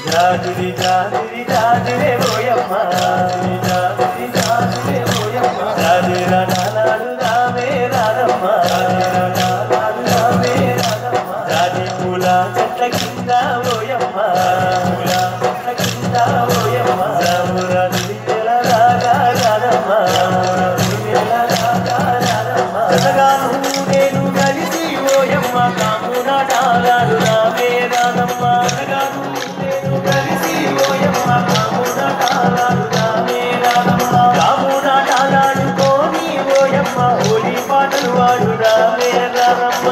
జాజిరి జాజిరి జాజిరే ఓయమ్మ జాజిరి జాజిరే ఓయమ్మ జాజిరా నానాడు రావే రారమ్మ నానాడు రావే రారమ్మ జాజి పూల చెట్ల కింద ఓయమ్మ పూల చెట్ల కింద ఓయమ్మ రామురా దివ్యల రాగా రారమ్మ దివ్యల రాగా రారమ్మ జగగాను నేను కలిసి ఓయమ్మ కామున డాలాడు రావే రారమ్మ జగగాను కామున డాలాడుకోని ఓయమ్మ హోలీ పాటలు వాడు రావే రారమ్మ